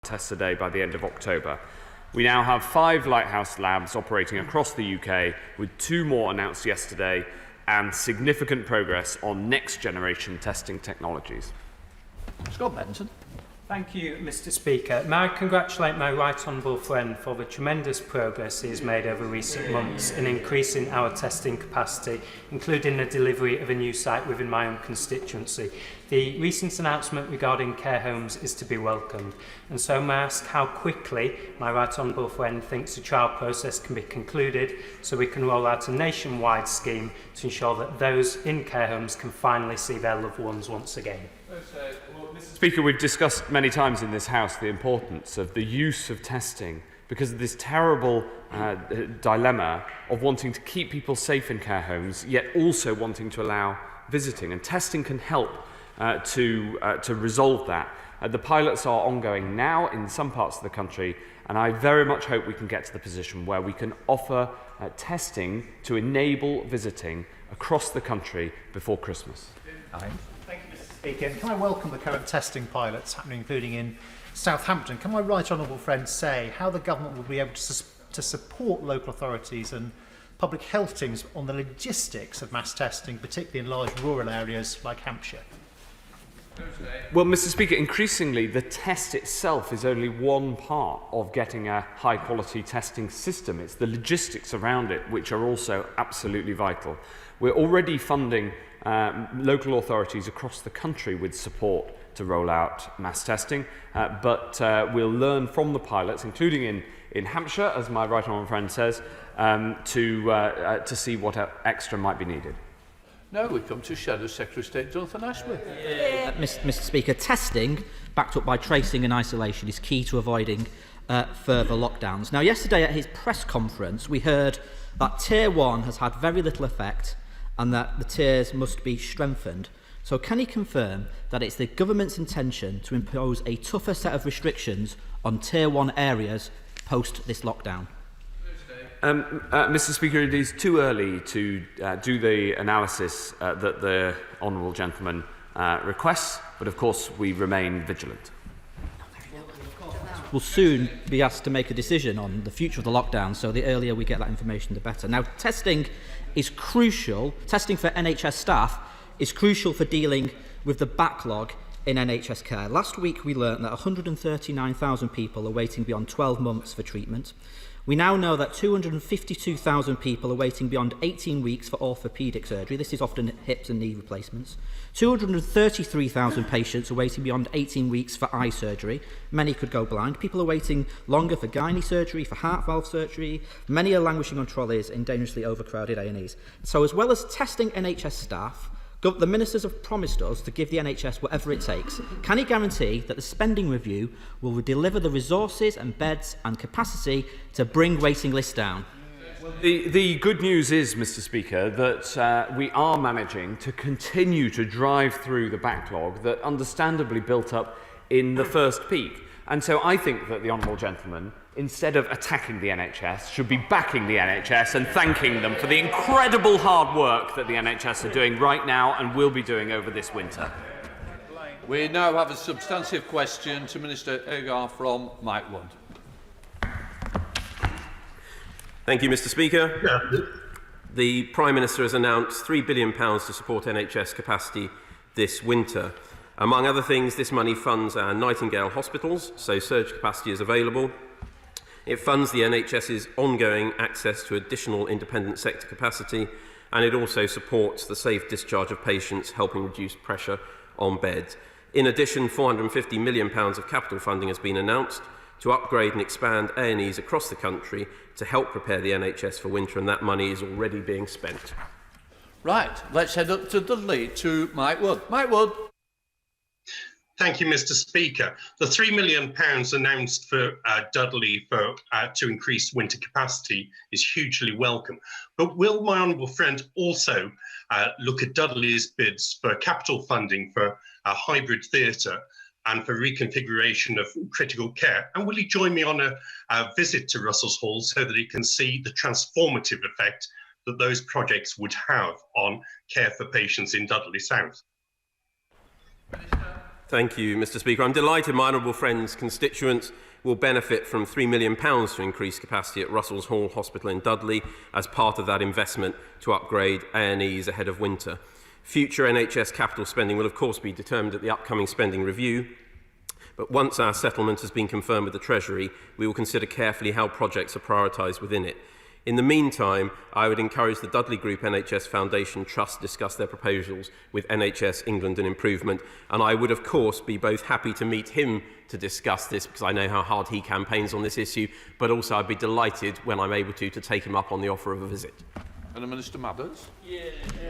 tests a day by the end of October. We now have 5 Lighthouse labs operating across the UK, with 2 more announced yesterday, and significant progress on next-generation testing technologies. Scott Benson. Thank you, Mr. Speaker. May I congratulate my right honourable friend for the tremendous progress he has made over recent months in increasing our testing capacity, including the delivery of a new site within my own constituency. The recent announcement regarding care homes is to be welcomed, and so may I ask how quickly my right honourable friend thinks the trial process can be concluded so we can roll out a nationwide scheme to ensure that those in care homes can finally see their loved ones once again. Mr. Speaker, we've discussed many times in this House the importance of the use of testing because of this terrible dilemma of wanting to keep people safe in care homes, yet also wanting to allow visiting. And testing can help to resolve that. The pilots are ongoing now in some parts of the country, and I very much hope we can get to the position where we can offer testing to enable visiting across the country before Christmas. Speaker, can I welcome the current testing pilots happening, including in Southampton? Can my right honourable friend say how the government will be able to support local authorities and public health teams on the logistics of mass testing, particularly in large rural areas like Hampshire? Well, Mr. Speaker, increasingly the test itself is only one part of getting a high-quality testing system. It's the logistics around it which are also absolutely vital. We're already funding local authorities across the country with support to roll out mass testing, but we'll learn from the pilots, including in Hampshire, as my right honourable friend says, to see what extra might be needed. Now we come to Shadow Secretary of State Jonathan Ashworth. Mr. Speaker, testing, backed up by tracing and isolation, is key to avoiding further lockdowns. Now, yesterday at his press conference, we heard that Tier 1 has had very little effect and that the tiers must be strengthened. So can he confirm that it's the government's intention to impose a tougher set of restrictions on Tier 1 areas post this lockdown? Mr. Speaker, it is too early to do the analysis that the honourable gentleman requests, but of course we remain vigilant. We'll soon be asked to make a decision on the future of the lockdown, so the earlier we get that information, the better. Now, testing is crucial. Testing for NHS staff is crucial for dealing with the backlog in NHS care. Last week, we learnt that 139,000 people are waiting beyond 12 months for treatment. We now know that 252,000 people are waiting beyond 18 weeks for orthopaedic surgery. This is often hips and knee replacements. 233,000 patients are waiting beyond 18 weeks for eye surgery. Many could go blind. People are waiting longer for gynae surgery, for heart valve surgery. Many are languishing on trolleys in dangerously overcrowded A&Es. So as well as testing NHS staff, the ministers have promised us to give the NHS whatever it takes. Can he guarantee that the spending review will deliver the resources and beds and capacity to bring waiting lists down? The good news is, Mr. Speaker, that we are managing to continue to drive through the backlog that understandably built up in the first peak. And so I think that the honourable gentleman, instead of attacking the NHS, should be backing the NHS and thanking them for the incredible hard work that the NHS are doing right now and will be doing over this winter. We now have a substantive question to Minister Agar from Mike Wood. Thank you, Mr. Speaker. The Prime Minister has announced £3 billion to support NHS capacity this winter. Among other things, this money funds our Nightingale hospitals, so surge capacity is available. It funds the NHS's ongoing access to additional independent sector capacity, and it also supports the safe discharge of patients, helping reduce pressure on beds. In addition, £450 million of capital funding has been announced to upgrade and expand A&Es across the country to help prepare the NHS for winter, and that money is already being spent. Right, let's head up to Dudley to Mike Wood. Mike Wood. Thank you, Mr. Speaker. The £3 million announced for Dudley to increase winter capacity is hugely welcome. But will my honourable friend also look at Dudley's bids for capital funding for a hybrid theatre and for reconfiguration of critical care? And will he join me on a visit to Russell's Hall so that he can see the transformative effect that those projects would have on care for patients in Dudley South? Thank you, Mr Speaker. I'm delighted my honourable friend's constituents will benefit from £3 million to increase capacity at Russell's Hall Hospital in Dudley as part of that investment to upgrade A&Es ahead of winter. Future NHS capital spending will of course be determined at the upcoming spending review, but once our settlement has been confirmed with the Treasury, we will consider carefully how projects are prioritised within it. In the meantime, I would encourage the Dudley Group NHS Foundation Trust to discuss their proposals with NHS England and Improvement, and I would of course be both happy to meet him to discuss this because I know how hard he campaigns on this issue, but also I'd be delighted when I'm able to take him up on the offer of a visit. And the Minister Madders.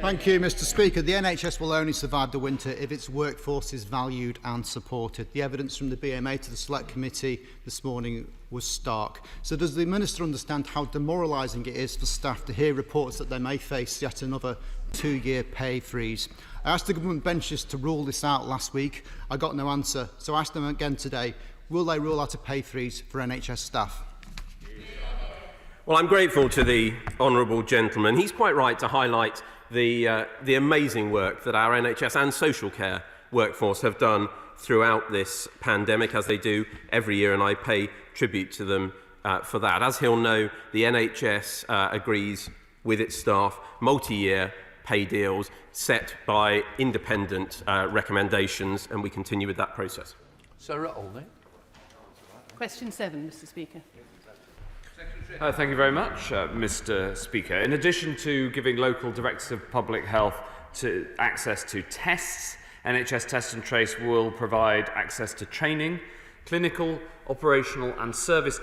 Thank you, Mr Speaker. The NHS will only survive the winter if its workforce is valued and supported. The evidence from the BMA to the Select Committee this morning was stark. So does the Minister understand how demoralising it is for staff to hear reports that they may face yet another 2-year pay freeze? I asked the government benches to rule this out last week. I got no answer, so I asked them again today. Will they rule out a pay freeze for NHS staff? Well, I'm grateful to the honourable gentleman. He's quite right to highlight the amazing work that our NHS and social care workforce have done throughout this pandemic, as they do every year, and I pay tribute to them for that. As he'll know, the NHS agrees with its staff multi-year pay deals set by independent recommendations, and we continue with that process. Sarah Olney. Question 7, Mr Speaker. Thank you very much, Mr Speaker. In addition to giving local directors of public health access to tests, NHS Test and Trace will provide access to training, clinical, operational and service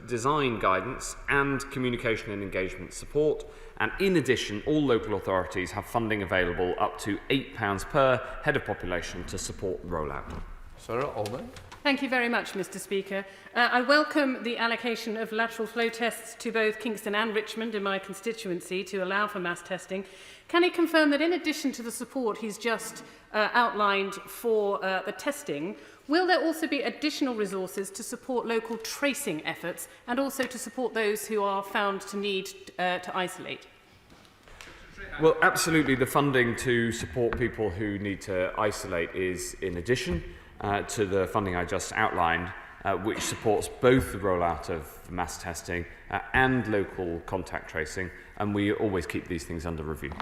design guidance and communication and engagement support. And in addition, all local authorities have funding available up to £8 per head of population to support the rollout. Sarah Olney. Thank you very much, Mr Speaker. I welcome the allocation of lateral flow tests to both Kingston and Richmond in my constituency to allow for mass testing. Can he confirm that in addition to the support he's just outlined for the testing, will there also be additional resources to support local tracing efforts and also to support those who are found to need to isolate? Well, absolutely. The funding to support people who need to isolate is in addition to the funding I just outlined, which supports both the rollout of mass testing and local contact tracing, and we always keep these things under review.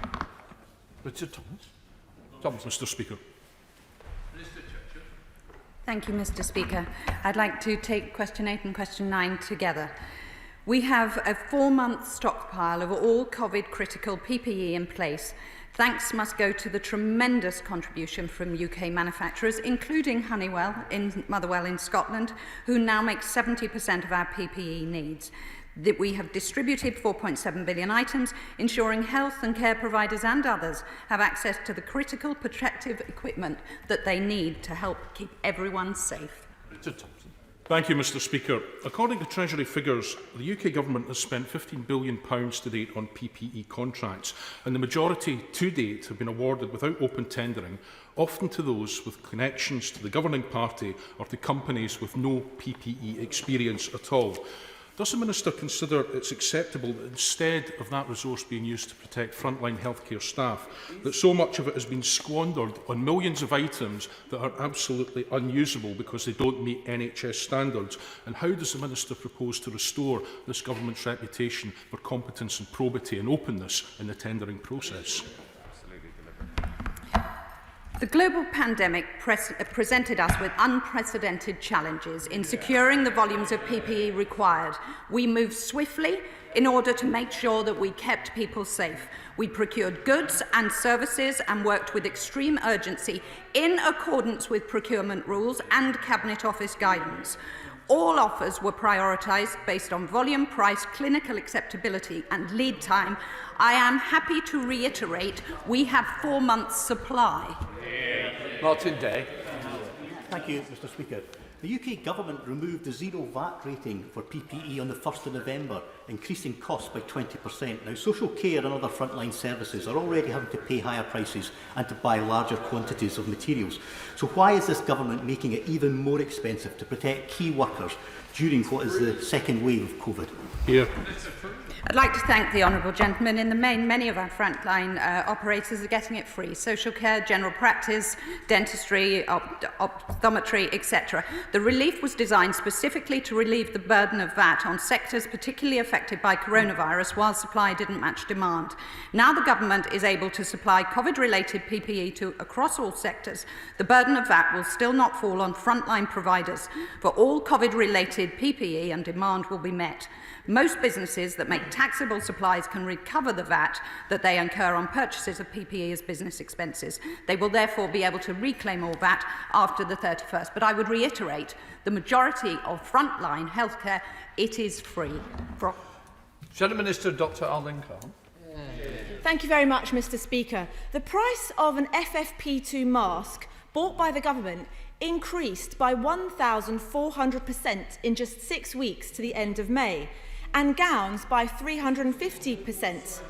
Richard Thomas. Mr Speaker. Thank you, Mr Speaker. I'd like to take question 8 and question 9 together. We have a 4-month stockpile of all COVID-critical PPE in place. Thanks must go to the tremendous contribution from UK manufacturers, including Honeywell in Motherwell in Scotland, who now make 70% of our PPE needs. That we have distributed 4.7 billion items, ensuring health and care providers and others have access to the critical protective equipment that they need to help keep everyone safe. Richard Thompson. Thank you, Mr Speaker. According to Treasury figures, the UK Government has spent £15 billion to date on PPE contracts, and the majority to date have been awarded without open tendering, often to those with connections to the governing party or to companies with no PPE experience at all. Does the Minister consider it's acceptable that instead of that resource being used to protect frontline healthcare staff, that so much of it has been squandered on millions of items that are absolutely unusable because they don't meet NHS standards? And how does the Minister propose to restore this government's reputation for competence and probity and openness in the tendering process? The global pandemic presented us with unprecedented challenges in securing the volumes of PPE required. We moved swiftly in order to make sure that we kept people safe. We procured goods and services and worked with extreme urgency in accordance with procurement rules and Cabinet Office guidance. All offers were prioritised based on volume, price, clinical acceptability and lead time. I am happy to reiterate we have 4 months' supply. Martin Day. Thank you, Mr Speaker. The UK Government removed the zero VAT rating for PPE on the 1st of November, increasing costs by 20%. Now, social care and other frontline services are already having to pay higher prices and to buy larger quantities of materials. So why is this government making it even more expensive to protect key workers during what is the second wave of COVID? Here. I'd like to thank the honourable gentleman. In the main, many of our frontline operators are getting it free. Social care, general practice, dentistry, optometry, etc. The relief was designed specifically to relieve the burden of VAT on sectors particularly affected by coronavirus while supply didn't match demand. Now the government is able to supply COVID-related PPE to across all sectors. The burden of VAT will still not fall on frontline providers. For all COVID-related PPE and demand will be met. Most businesses that make taxable supplies can recover the VAT that they incur on purchases of PPE as business expenses. They will therefore be able to reclaim all VAT after the 31st. But I would reiterate, the majority of frontline healthcare, it is free. Shadow Minister Dr Arlene Carr. Thank you very much, Mr Speaker. The price of an FFP2 mask bought by the government increased by 1,400% in just 6 weeks to the end of May, and gowns by 350%.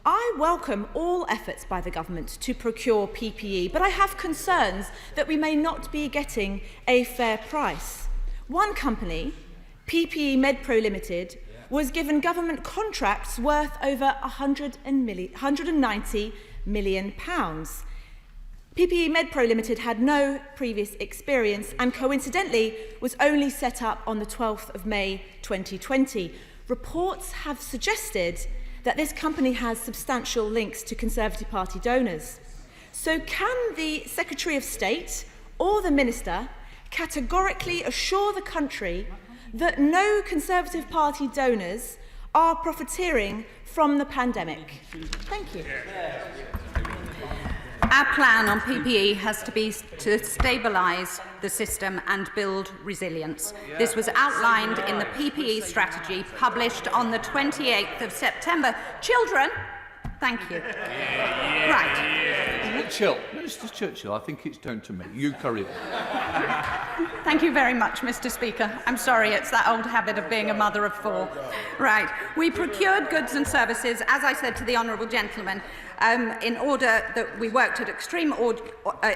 I welcome all efforts by the government to procure PPE, but I have concerns that we may not be getting a fair price. One company, PPE MedPro Limited, was given government contracts worth over £190 million. PPE MedPro Limited had no previous experience and coincidentally was only set up on the 12th of May 2020. Reports have suggested that this company has substantial links to Conservative Party donors. So can the Secretary of State or the Minister categorically assure the country that no Conservative Party donors are profiteering from the pandemic? Thank you. Our plan on PPE has to be to stabilise the system and build resilience. This was outlined in the PPE strategy published on the 28th of September. Children, thank you. Right. Minister Churchill, I think it's down to me. You carry on. Thank you very much, Mr Speaker. I'm sorry, it's that old habit of being a mother of four. Right. We procured goods and services, as I said to the honourable gentleman, in order that we worked at extreme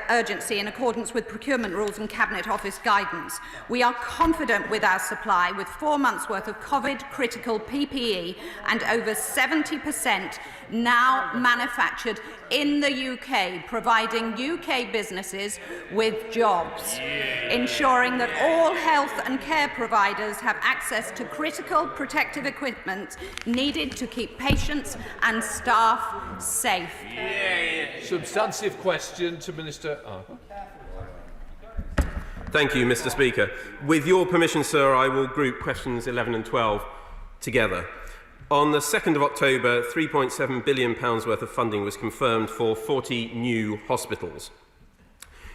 urgency in accordance with procurement rules and Cabinet Office guidance. We are confident with our supply, with 4 months' worth of COVID-critical PPE and over 70% now manufactured in the UK, providing UK businesses with jobs, ensuring that all health and care providers have access to critical protective equipment needed to keep patients and staff safe. Substantive question to Minister Thank you, Mr Speaker. With your permission, sir, I will group questions 11 and 12 together. On the 2nd of October, £3.7 billion worth of funding was confirmed for 40 new hospitals,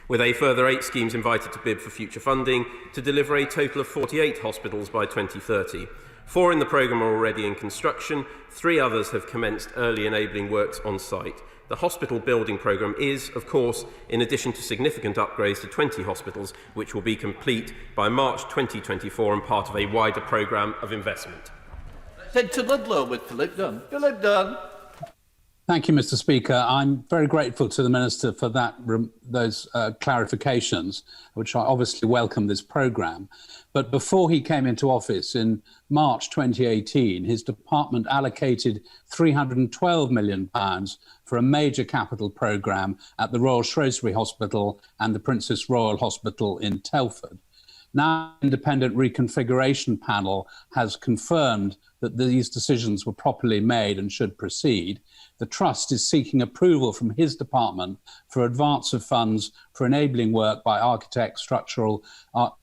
with a further 8 schemes invited to bid for future funding to deliver a total of 48 hospitals by 2030. 4 in the programme are already in construction, 3 others have commenced early enabling works on site. The hospital building programme is, of course, in addition to significant upgrades to 20 hospitals, which will be complete by March 2024 and part of a wider programme of investment. Head to Ludlow with Philip Dunn. Philip Dunn. Thank you, Mr Speaker. I'm very grateful to the Minister for those clarifications, which I obviously welcome this programme. But before he came into office in March 2018, his department allocated £312 million for a major capital programme at the Royal Shrewsbury Hospital and the Princess Royal Hospital in Telford. Now, the independent reconfiguration panel has confirmed that these decisions were properly made and should proceed. The Trust is seeking approval from his department for advance of funds for enabling work by architects, structural art.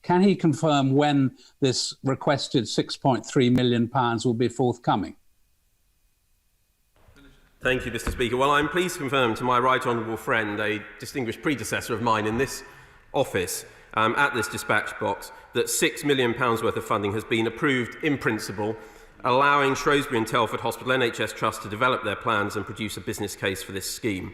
Can he confirm when this requested £6.3 million will be forthcoming? Thank you, Mr Speaker. Well, I'm pleased to confirm to my right honourable friend, a distinguished predecessor of mine in this office, at this dispatch box, that £6 million worth of funding has been approved in principle, allowing Shrewsbury and Telford Hospital NHS Trust to develop their plans and produce a business case for this scheme.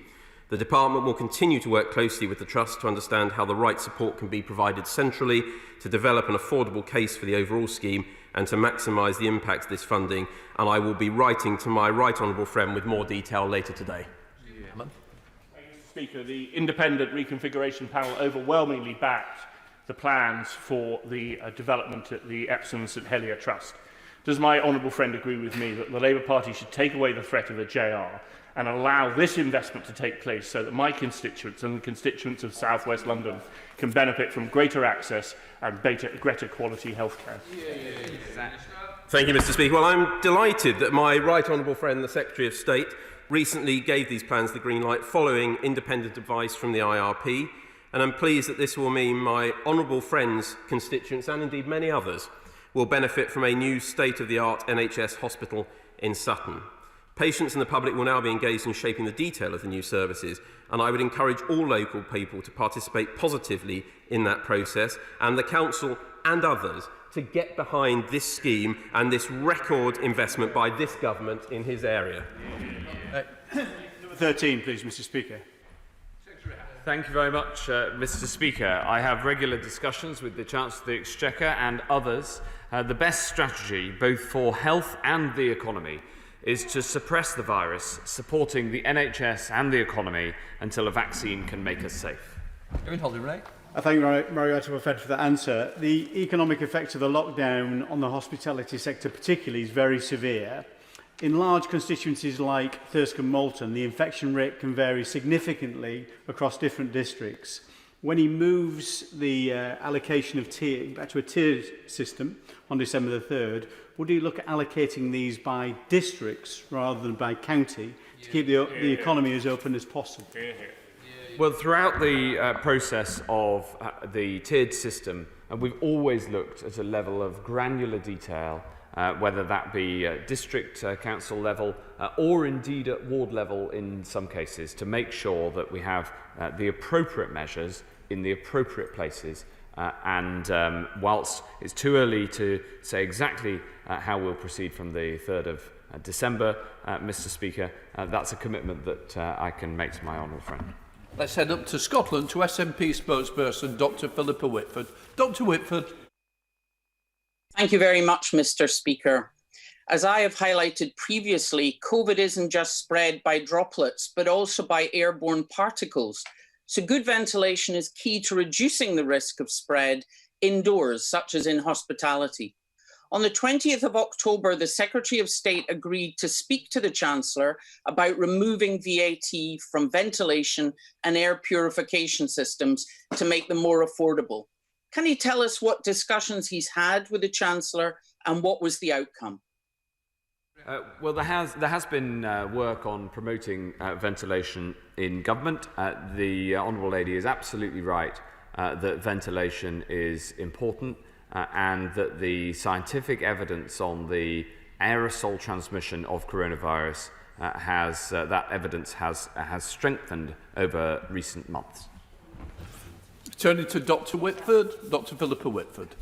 The Department will continue to work closely with the Trust to understand how the right support can be provided centrally to develop an affordable case for the overall scheme and to maximise the impact of this funding, and I will be writing to my right honourable friend with more detail later today. Mr. Speaker, the independent reconfiguration panel overwhelmingly backed the plans for the development at the Epsom and St Helier Trust. Does my honourable friend agree with me that the Labour Party should take away the threat of a JR and allow this investment to take place so that my constituents and the constituents of South West London can benefit from greater access and greater quality healthcare? Thank you, Mr. Speaker. Well, I'm delighted that my right honourable friend, the Secretary of State, recently gave these plans the green light following independent advice from the IRP, and I'm pleased that this will mean my honourable friend's constituents, and indeed many others, will benefit from a new state-of-the-art NHS hospital in Sutton. Patients and the public will now be engaged in shaping the detail of the new services, and I would encourage all local people to participate positively in that process, and the Council and others to get behind this scheme and this record investment by this government in his area. Number 13, please, Mr. Speaker. Thank you very much, Mr. Speaker. I have regular discussions with the Chancellor of the Exchequer and others. The best strategy, both for health and the economy, is to suppress the virus, supporting the NHS and the economy until a vaccine can make us safe. I thank my right honourable friend for that answer. The economic effects of the lockdown on the hospitality sector particularly is very severe. In large constituencies like Thirsk and Malton, the infection rate can vary significantly across different districts. When he moves the allocation of back to a tiered system on December the 3rd, would he look at allocating these by districts rather than by county to keep the economy as open as possible? Well, throughout the process of the tiered system, we've always looked at a level of granular detail, whether that be district council level or indeed at ward level in some cases, to make sure that we have the appropriate measures in the appropriate places. Whilst it's too early to say exactly how we'll proceed from the 3rd of December, Mr. Speaker, that's a commitment that I can make to my honourable friend. Let's head up to Scotland to SNP spokesperson Dr Philippa Whitford. Dr Whitford. Thank you very much, Mr. Speaker. As I have highlighted previously, COVID isn't just spread by droplets, but also by airborne particles. So good ventilation is key to reducing the risk of spread indoors, such as in hospitality. On the 20th of October, the Secretary of State agreed to speak to the Chancellor about removing VAT from ventilation and air purification systems to make them more affordable. Can he tell us what discussions he's had with the Chancellor and what was the outcome? Well, there has been work on promoting ventilation in government. The Honourable Lady is absolutely right that ventilation is important and that the scientific evidence on the aerosol transmission of coronavirus that evidence has strengthened over recent months. Turning to Dr Whitford, Dr Philippa Whitford.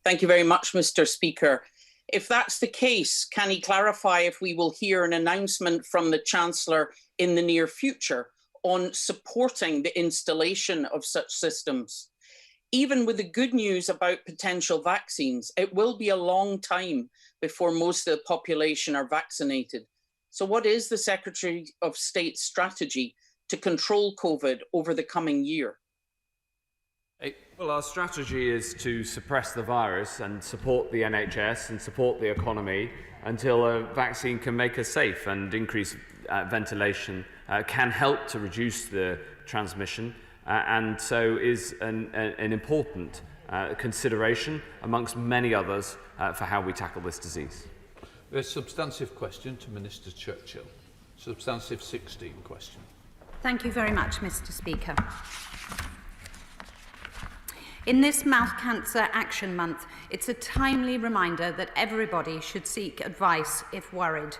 Thank you very much, Mr. Speaker. If that's the case, can he clarify if we will hear an announcement from the Chancellor in the near future on supporting the installation of such systems? Even with the good news about potential vaccines, it will be a long time before most of the population are vaccinated. So what is the Secretary of State's strategy to control COVID over the coming year? Well, our strategy is to suppress the virus and support the NHS and support the economy until a vaccine can make us safe, and increased ventilation can help to reduce the transmission and so is an important consideration amongst many others for how we tackle this disease. A substantive question to Minister Churchill. Substantive 16 question. Thank you very much, Mr. Speaker. In this Mouth Cancer Action Month, it's a timely reminder that everybody should seek advice if worried.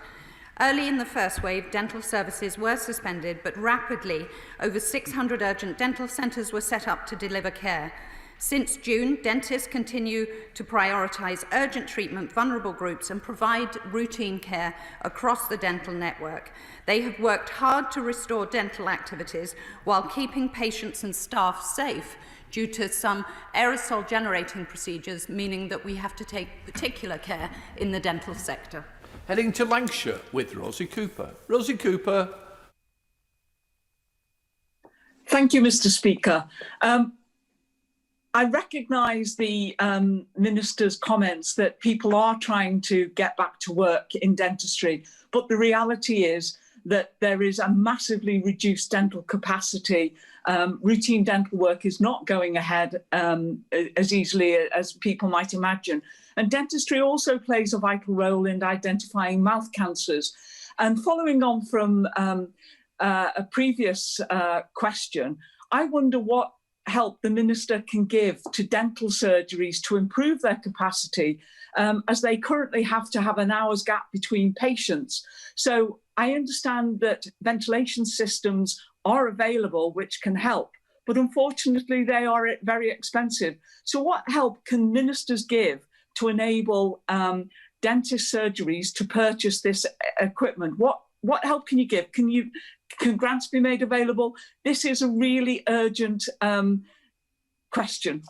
Early in the first wave, dental services were suspended, but rapidly, over 600 urgent dental centres were set up to deliver care. Since June, dentists continue to prioritise urgent treatment, vulnerable groups and provide routine care across the dental network. They have worked hard to restore dental activities while keeping patients and staff safe due to some aerosol generating procedures, meaning that we have to take particular care in the dental sector. Heading to Lancashire with Rosie Cooper. Rosie Cooper. Thank you, Mr. Speaker. I recognise the Minister's comments that people are trying to get back to work in dentistry, but the reality is that there is a massively reduced dental capacity. Routine dental work is not going ahead as easily as people might imagine. And dentistry also plays a vital role in identifying mouth cancers. And following on from a previous question, I wonder what help the Minister can give to dental surgeries to improve their capacity, as they currently have to have an hour's gap between patients. So I understand that ventilation systems are available which can help, but unfortunately they are very expensive. So what help can ministers give to enable dentist surgeries to purchase this equipment? What help can you give? Can grants be made available? This is a really urgent question.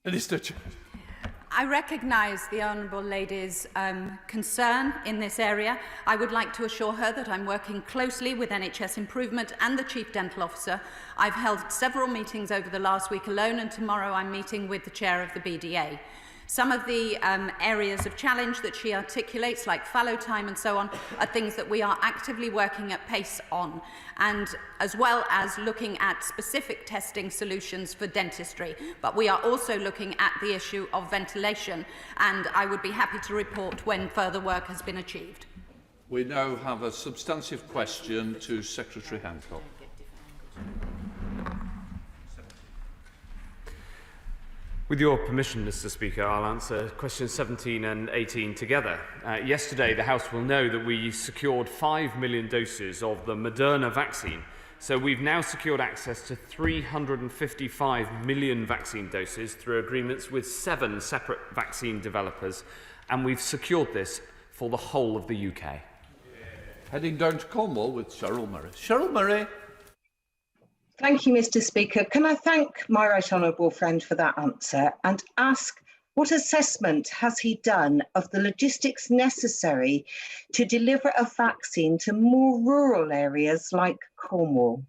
Minister. I recognise the Honourable Lady's concern in this area. I would like to assure her that I'm working closely with NHS Improvement and the Chief Dental Officer. I've held several meetings over the last week alone, and tomorrow I'm meeting with the Chair of the BDA. Some of the areas of challenge that she articulates, like fallow time and so on, are things that we are actively working at pace on, and as well as looking at specific testing solutions for dentistry. But we are also looking at the issue of ventilation, and I would be happy to report when further work has been achieved. We now have a substantive question to Secretary Hancock. With your permission, Mr. Speaker, I'll answer questions 17 and 18 together. Yesterday, the House will know that we secured 5 million doses of the Moderna vaccine. So we've now secured access to 355 million vaccine doses through agreements with 7 separate vaccine developers, and we've secured this for the whole of the UK. Heading down to Cornwall with Cheryl Murray. Cheryl Murray. Thank you, Mr. Speaker. Can I thank my right honourable friend for that answer and ask what assessment has he done of the logistics necessary to deliver a vaccine to more rural areas like Cornwall?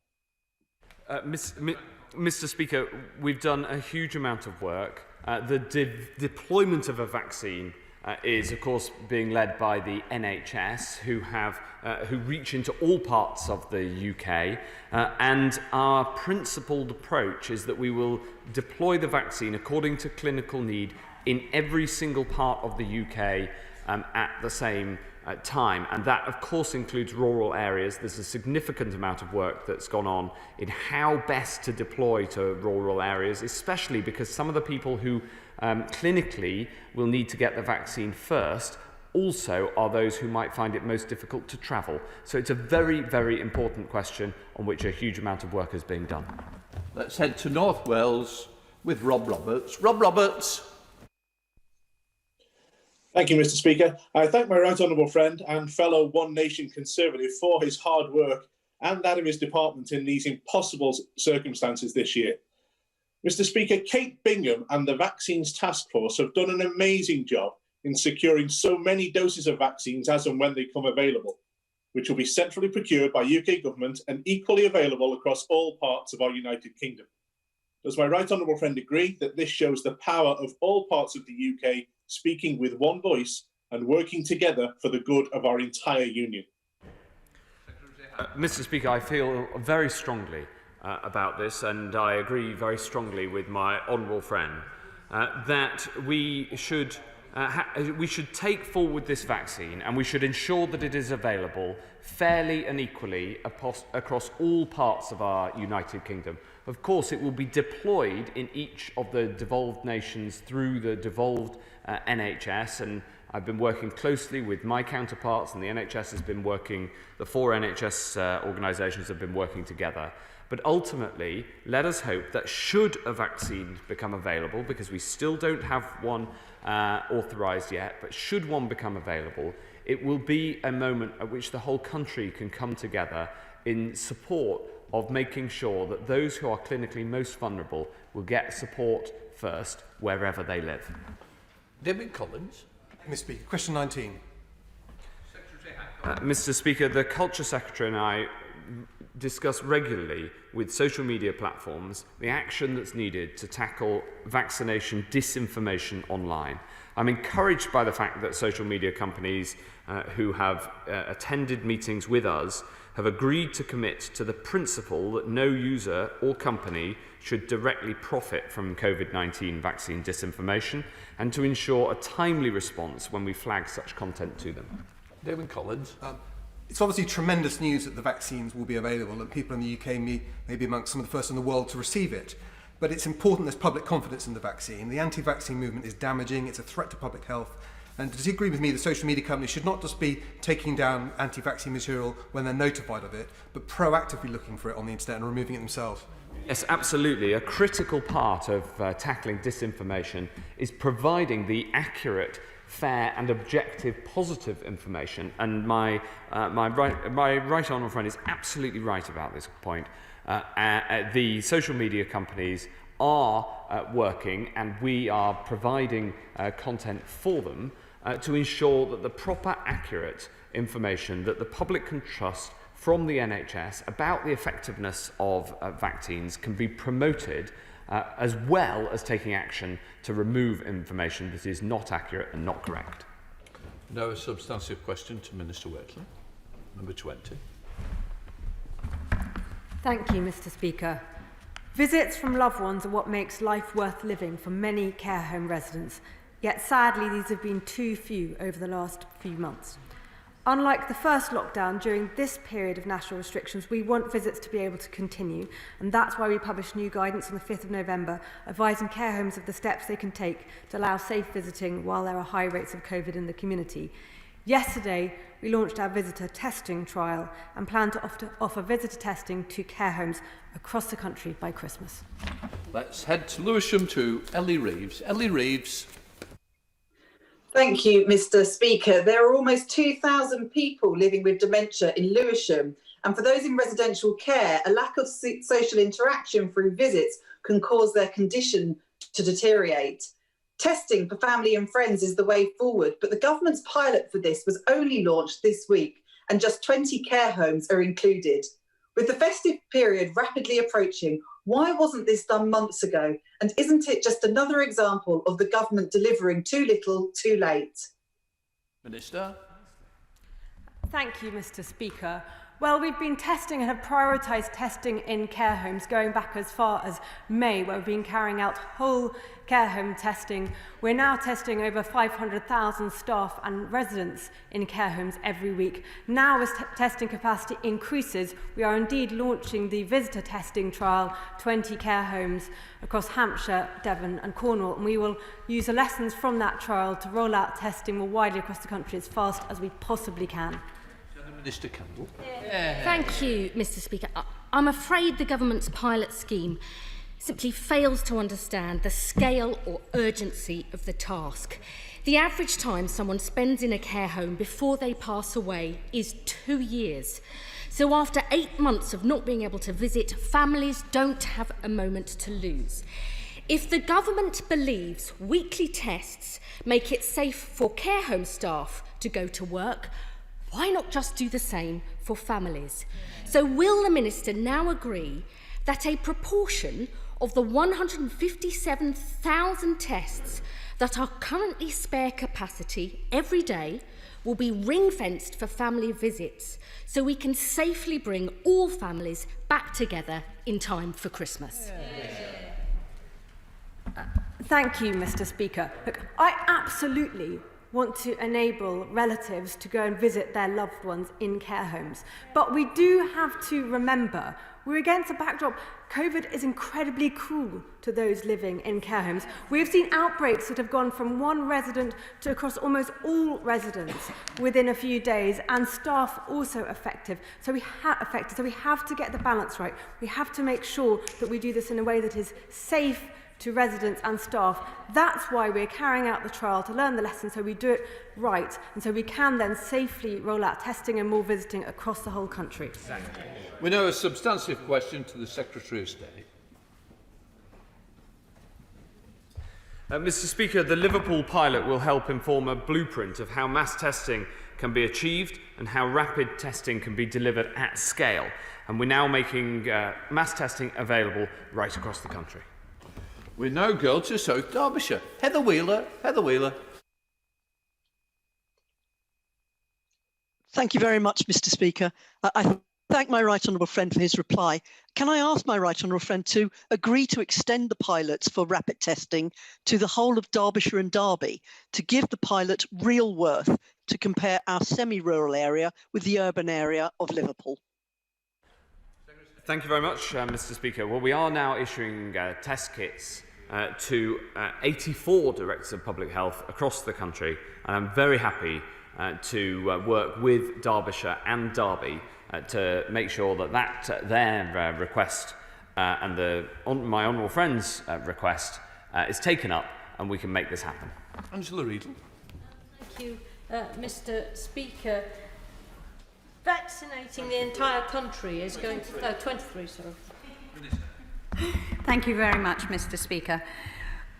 Mr. Speaker, we've done a huge amount of work. The deployment of a vaccine is, of course, being led by the NHS, who reach into all parts of the UK. And our principled approach is that we will deploy the vaccine according to clinical need in every single part of the UK at the same time. And that, of course, includes rural areas. There's a significant amount of work that's gone on in how best to deploy to rural areas, especially because some of the people who clinically will need to get the vaccine first also are those who might find it most difficult to travel. So it's a very, very important question on which a huge amount of work is being done. Let's head to North Wales with Rob Roberts. Rob Roberts. Thank you, Mr. Speaker. I thank my right honourable friend and fellow One Nation Conservative for his hard work and that of his department in these impossible circumstances this year. Mr. Speaker, Kate Bingham and the Vaccines Task Force have done an amazing job in securing so many doses of vaccines as and when they come available, which will be centrally procured by UK government and equally available across all parts of our United Kingdom. Does my right honourable friend agree that this shows the power of all parts of the UK speaking with one voice and working together for the good of our entire union? Mr. Speaker, I feel very strongly about this, and I agree very strongly with my honourable friend that we should take forward this vaccine and we should ensure that it is available fairly and equally across all parts of our United Kingdom. Of course, it will be deployed in each of the devolved nations through the devolved NHS, and I've been working closely with my counterparts, and the NHS has been working, the 4 NHS organisations have been working together. But ultimately, let us hope that should a vaccine become available, because we still don't have one authorised yet, but should one become available, it will be a moment at which the whole country can come together in support of making sure that those who are clinically most vulnerable will get support first wherever they live. David Collins. Mr. Speaker, question 19. Mr. Speaker, the Culture Secretary and I discuss regularly with social media platforms the action that's needed to tackle vaccination disinformation online. I'm encouraged by the fact that social media companies who have attended meetings with us have agreed to commit to the principle that no user or company should directly profit from COVID-19 vaccine disinformation, and to ensure a timely response when we flag such content to them. David Collins. It's obviously tremendous news that the vaccines will be available and people in the UK may be amongst some of the first in the world to receive it. But it's important there's public confidence in the vaccine. The anti-vaccine movement is damaging, it's a threat to public health. And does he agree with me that social media companies should not just be taking down anti-vaccine material when they're notified of it, but proactively looking for it on the internet and removing it themselves? Yes, absolutely. A critical part of tackling disinformation is providing the accurate, fair and objective positive information. And my right honourable friend is absolutely right about this point. The social media companies are working, and we are providing content for them to ensure that the proper, accurate information that the public can trust from the NHS about the effectiveness of vaccines can be promoted, as well as taking action to remove information that is not accurate and not correct. Now a substantive question to Minister Waitley. Number 20. Thank you, Mr. Speaker. Visits from loved ones are what makes life worth living for many care home residents, yet sadly these have been too few over the last few months. Unlike the first lockdown, during this period of national restrictions, we want visits to be able to continue, and that's why we published new guidance on the 5th of November, advising care homes of the steps they can take to allow safe visiting while there are high rates of COVID in the community. Yesterday, we launched our visitor testing trial and plan to offer visitor testing to care homes across the country by Christmas. Let's head to Lewisham to Ellie Reeves. Ellie Reeves. Thank you, Mr. Speaker. There are almost 2,000 people living with dementia in Lewisham, and for those in residential care, a lack of social interaction through visits can cause their condition to deteriorate. Testing for family and friends is the way forward, but the government's pilot for this was only launched this week, and just 20 care homes are included. With the festive period rapidly approaching, why wasn't this done months ago? And isn't it just another example of the government delivering too little, too late? Minister. Thank you, Mr. Speaker. Well, we've been testing and have prioritised testing in care homes going back as far as May, where we've been carrying out whole care home testing. We're now testing over 500,000 staff and residents in care homes every week. Now, as testing capacity increases, we are indeed launching the visitor testing trial, 20 care homes across Hampshire, Devon and Cornwall, and we will use the lessons from that trial to roll out testing more widely across the country as fast as we possibly can. Minister Campbell. Thank you, Mr. Speaker. I'm afraid the government's pilot scheme simply fails to understand the scale or urgency of the task. The average time someone spends in a care home before they pass away is 2 years. So after 8 months of not being able to visit, families don't have a moment to lose. If the government believes weekly tests make it safe for care home staff to go to work, why not just do the same for families? So will the Minister now agree that a proportion of the 157,000 tests that are currently spare capacity every day will be ring-fenced for family visits so we can safely bring all families back together in time for Christmas? Thank you, Mr. Speaker. Look, I absolutely want to enable relatives to go and visit their loved ones in care homes. But we do have to remember, we're against a backdrop, COVID is incredibly cruel to those living in care homes. We've seen outbreaks that have gone from one resident to across almost all residents within a few days, and staff also affected. So we have to get the balance right. We have to make sure that we do this in a way that is safe to residents and staff. That's why we're carrying out the trial, to learn the lessons, so we do it right, and so we can then safely roll out testing and more visiting across the whole country. Exactly. We know a substantive question to the Secretary of State. Mr. Speaker, the Liverpool pilot will help inform a blueprint of how mass testing can be achieved and how rapid testing can be delivered at scale. And we're now making mass testing available right across the country. We now go to South Derbyshire. Heather Wheeler. Heather Wheeler. Thank you very much, Mr. Speaker. I thank my right honourable friend for his reply. Can I ask my right honourable friend to agree to extend the pilots for rapid testing to the whole of Derbyshire and Derby, to give the pilot real worth, to compare our semi-rural area with the urban area of Liverpool? Thank you very much, Mr. Speaker. Well, we are now issuing test kits to 84 directors of public health across the country, and I'm very happy to work with Derbyshire and Derby to make sure that their request and my honourable friend's request is taken up, and we can make this happen. Angela Riedel. Thank you, Mr. Speaker. Vaccinating the entire country is going to 23, sorry. Thank you very much, Mr. Speaker.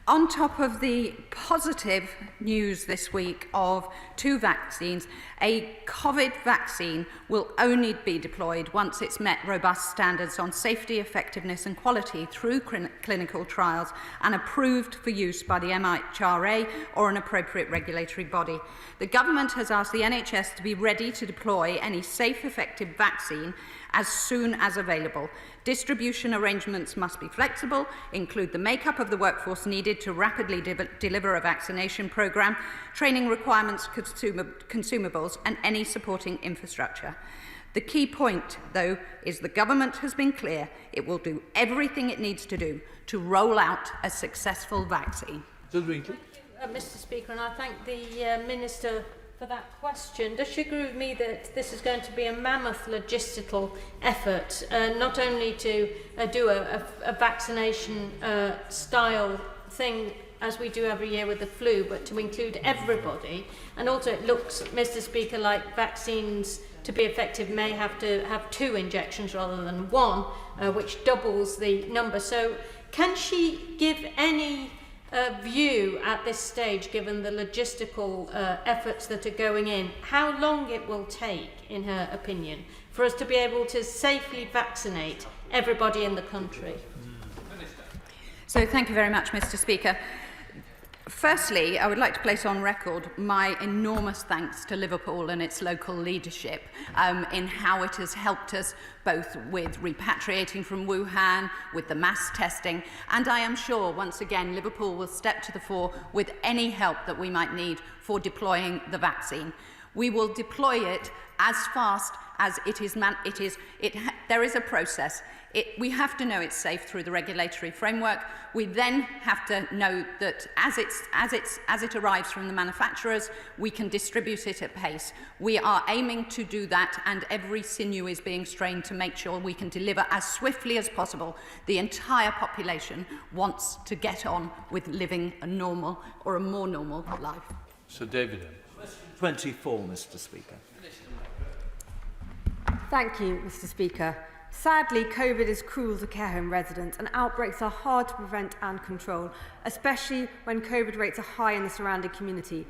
On top of the positive news this week of 2 vaccines, a COVID vaccine will only be deployed once it's met robust standards on safety, effectiveness and quality through clinical trials and approved for use by the MHRA or an appropriate regulatory body. The government has asked the NHS to be ready to deploy any safe, effective vaccine as soon as available. Distribution arrangements must be flexible, include the makeup of the workforce needed to rapidly deliver a vaccination programme, training requirements, consumables and any supporting infrastructure. The key point, though, is the government has been clear it will do everything it needs to do to roll out a successful vaccine. Thank you, Mr. Speaker, and I thank the Minister for that question. Does she agree with me that this is going to be a mammoth logistical effort, not only to do a vaccination style thing as we do every year with the flu, but to include everybody? And also it looks, Mr. Speaker, like vaccines to be effective may have to have 2 injections rather than 1, which doubles the number. So can she give any view at this stage, given the logistical efforts that are going in, how long it will take, in her opinion, for us to be able to safely vaccinate everybody in the country? So thank you very much, Mr. Speaker. Firstly, I would like to place on record my enormous thanks to Liverpool and its local leadership in how it has helped us both with repatriating from Wuhan, with the mass testing, and I am sure, once again, Liverpool will step to the fore with any help that we might need for deploying the vaccine. We will deploy it as fast as it is. There is a process. We have to know it's safe through the regulatory framework. We then have to know that as it arrives from the manufacturers, we can distribute it at pace. We are aiming to do that, and every sinew is being strained to make sure we can deliver as swiftly as possible. The entire population wants to get on with living a normal or a more normal life. Sir David. 24, Mr. Speaker. Thank you, Mr. Speaker. Sadly, COVID is cruel to care home residents, and outbreaks are hard to prevent and control, especially when COVID rates are high in the surrounding community.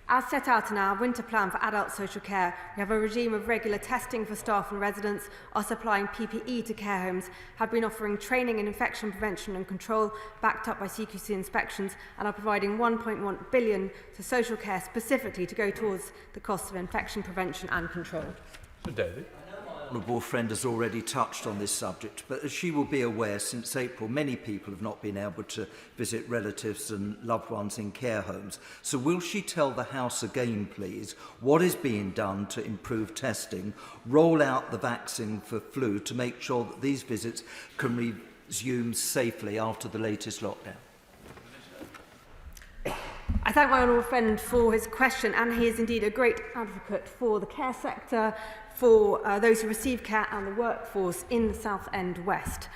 As set out in our winter plan for adult social care, we have a regime of regular testing for staff and residents, are supplying PPE to care homes, have been offering training in infection prevention and control backed up by CQC inspections, and are providing £1.1 billion to social care specifically to go towards the costs of infection prevention and control. Sir David. My honourable friend has already touched on this subject, but as she will be aware, since April, many people have not been able to visit relatives and loved ones in care homes. So will she tell the House again, please, what is being done to improve testing, roll out the vaccine for flu to make sure that these visits can resume safely after the latest lockdown? I thank my honourable friend for his question, and he is indeed a great advocate for the care sector, for those who receive care and the workforce in the South End West.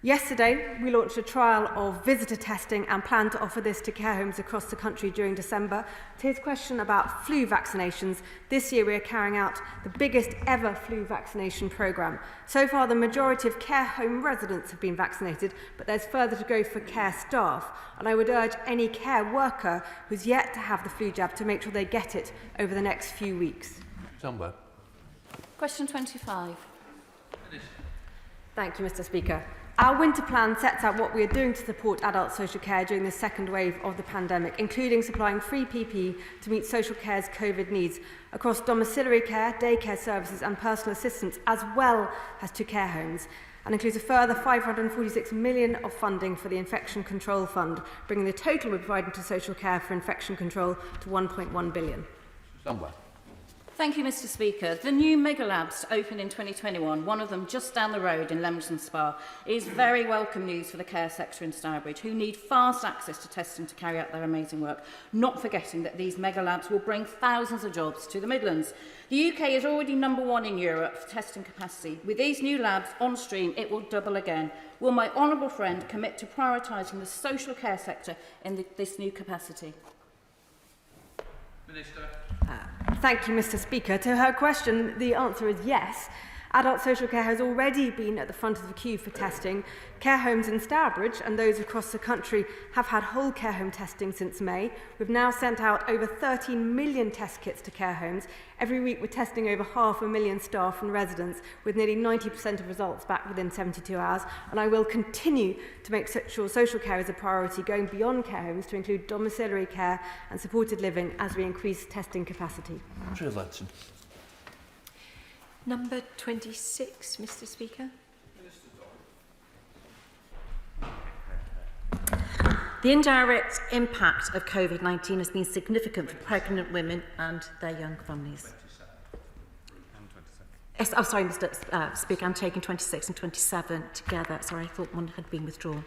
Yesterday, we launched a trial of visitor testing and plan to offer this to care homes across the country during December. To his question about flu vaccinations, this year we are carrying out the biggest ever flu vaccination programme. So far, the majority of care home residents have been vaccinated, but there's further to go for care staff. And I would urge any care worker who's yet to have the flu jab to make sure they get it over the next few weeks. Somewhere. Question 25. Thank you, Mr. Speaker. Our winter plan sets out what we are doing to support adult social care during the second wave of the pandemic, including supplying free PPE to meet social care's COVID needs across domiciliary care, daycare services and personal assistance, as well as to care homes, and includes a further £546 million of funding for the Infection Control Fund, bringing the total we're providing to social care for infection control to £1.1 billion. Somewhere. Thank you, Mr. Speaker. The new mega labs opened in 2021, one of them just down the road in Leamington Spa, is very welcome news for the care sector in Stourbridge, who need fast access to testing to carry out their amazing work, not forgetting that these mega labs will bring thousands of jobs to the Midlands. The UK is already #1 in Europe for testing capacity. With these new labs on stream, it will double again. Will my honourable friend commit to prioritising the social care sector in this new capacity? Minister. Thank you, Mr. Speaker. To her question, the answer is yes. Adult social care has already been at the front of the queue for testing. Care homes in Stourbridge and those across the country have had whole care home testing since May. We've now sent out over 13 million test kits to care homes. Every week we're testing over 500,000 staff and residents, with nearly 90% of results back within 72 hours. And I will continue to make sure social care is a priority, going beyond care homes to include domiciliary care and supported living as we increase testing capacity. Number 26, Mr. Speaker. The indirect impact of COVID-19 has been significant for pregnant women and their young families. Yes, oh, sorry, Mr. Speaker, I'm taking 26 and 27 together. Sorry, I thought one had been withdrawn.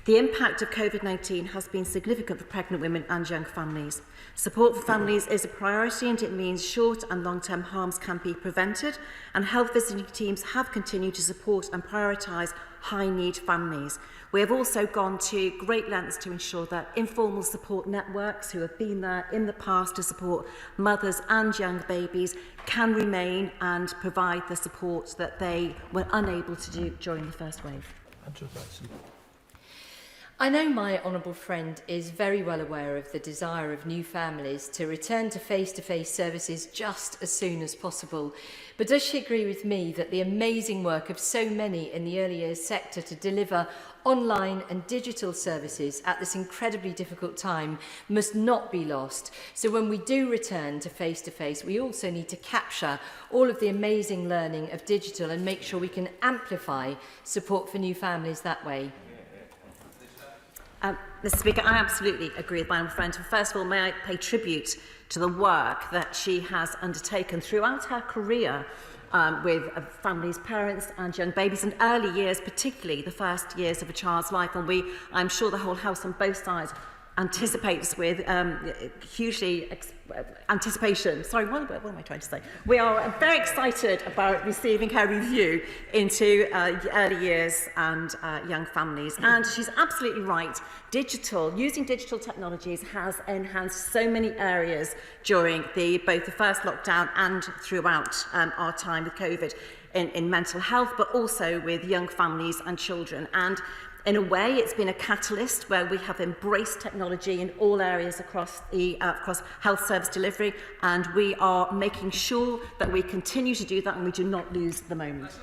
The impact of COVID-19 has been significant for pregnant women and young families. Support for families is a priority, and it means short and long-term harms can be prevented, and health visiting teams have continued to support and prioritise high-need families. We have also gone to great lengths to ensure that informal support networks who have been there in the past to support mothers and young babies can remain and provide the support that they were unable to do during the first wave. I know my honourable friend is very well aware of the desire of new families to return to face-to-face services just as soon as possible. But does she agree with me that the amazing work of so many in the early years sector to deliver online and digital services at this incredibly difficult time must not be lost? So when we do return to face-to-face, we also need to capture all of the amazing learning of digital and make sure we can amplify support for new families that way. Mr. Speaker, I absolutely agree with my own friend. First of all, may I pay tribute to the work that she has undertaken throughout her career with families, parents and young babies, and early years, particularly the first years of a child's life. And I'm sure the whole House on both sides anticipates with hugely anticipation. Sorry, what am I trying to say? We are very excited about receiving her review into early years and young families. And she's absolutely right. Using digital technologies has enhanced so many areas during both the first lockdown and throughout our time with COVID in mental health, but also with young families and children. And in a way, it's been a catalyst where we have embraced technology in all areas across health service delivery, and we are making sure that we continue to do that and we do not lose the moment.